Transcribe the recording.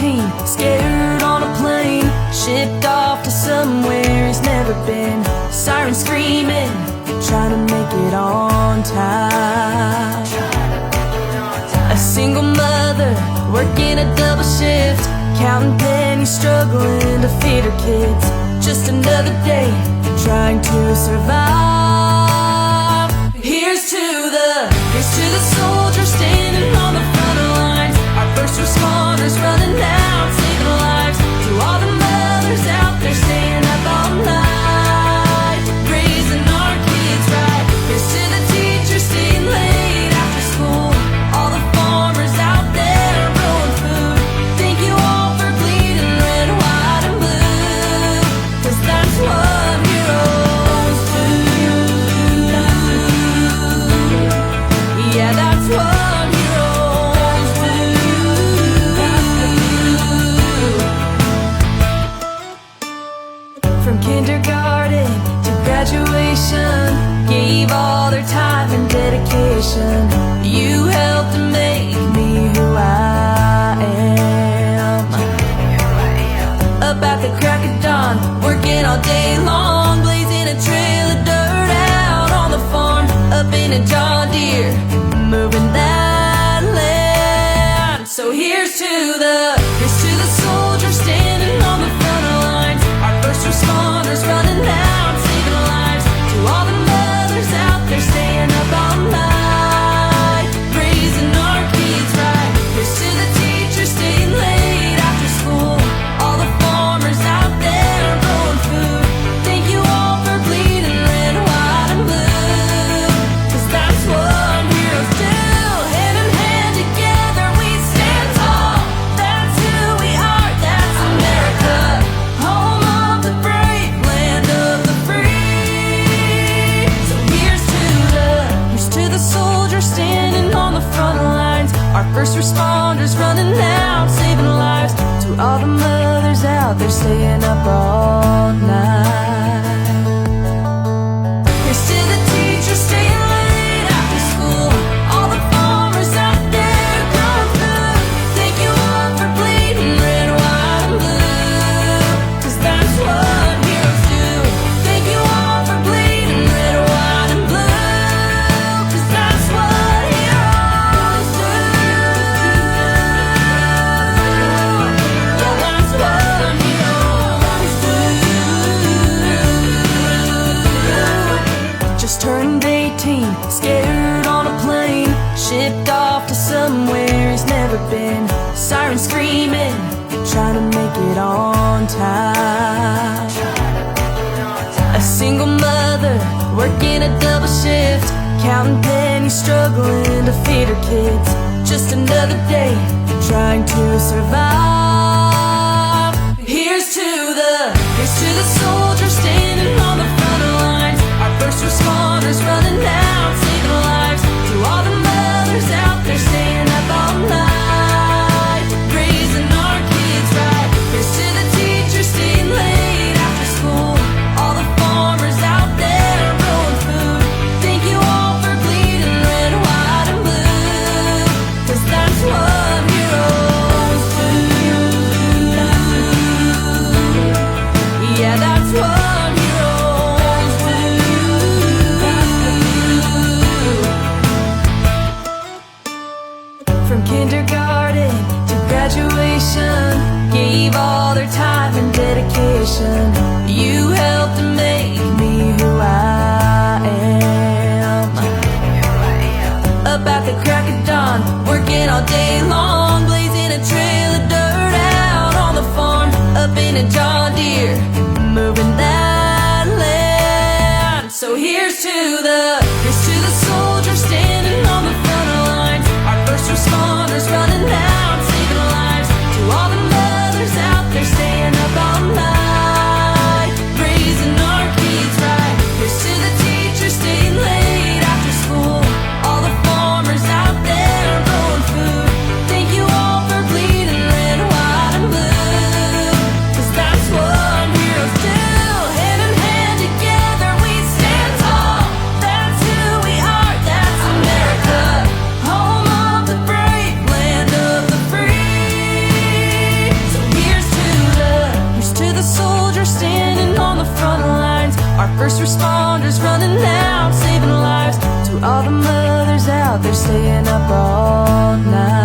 18, scared on a plane, shipped off to somewhere he's never been. Sirens screaming, trying to make it on time. A single mother working a double shift, counting pennies, struggling to feed her kids. Just another day trying to survive. Here's to the soldiers standing on the front lines. Our first responders running out, saving lives. To all the mothers out there staying up all night, raising our kids right. Here's to the teachers staying late after school. All the farmers out there growing food. Thank you all for bleeding red, white, and blue. 'Cause that's what heroes do. Yeah, that's what heroes do. From kindergarten to graduation, gave all their time and dedication. You helped to make me who I am. Up at the crack of dawn, working all day long, blazing a trail of dirt out on the farm. Up in a John Deere, moving that land. So here's to the soldiers standing on the front lines. Our first responders running out, saving lives. To all the mothers out there staying up all night, raising our kids right. Here's to the teachers staying late after school. All the farmers out there growing food. Thank you all for bleeding red, white, and blue. 'Cause that's what heroes do. Hand in hand together we stand tall. That's who we are, that's America. Home of the brave, land of the free. So here's to the soldiers standing on the front lines. Our first responders running out, saving lives. To all the mothers out there staying up all night. Here's to the teachers staying late after school. All the farmers out there growing food. Thank you all for bleeding red, white, and blue. 'Cause that's what heroes do. Thank you all for bleeding red, white, and blue. 'Cause that's what heroes do. Yeah, that's what heroes do. Just turned 18, scared on a plane, shipped off to somewhere he's never been. Sirens screaming, trying to make it on time. A single mother working a double shift, counting pennies, struggling to feed her kids. Just another day trying to survive. Here's to the soldiers standing on the front lines. Our first responders running out, saving lives. To all the mothers out there staying up all night, raising our kids right. Here's to the teachers staying late after school. All the farmers out there growing food. Thank you all for bleeding red, white, and blue. 'Cause that's what heroes do. Yeah, that's what heroes do. From kindergarten to graduation, gave all their time and dedication. You helped to make me who I am. Up at the crack of dawn, working all day long, blazing a trail of dirt out on the farm. Up in a John Deere, moving that land. So here's to the soldiers standing on the front lines. Our first responders running out, saving lives. To all the mothers out there staying up all night, raising our kids right. Here's to the teachers staying late after school. All the farmers out there growing food. Thank you all for bleeding red, white, and blue. 'Cause that's what heroes do. Hand in hand together we stand tall. That's who we are, all the mothers out there staying up all night.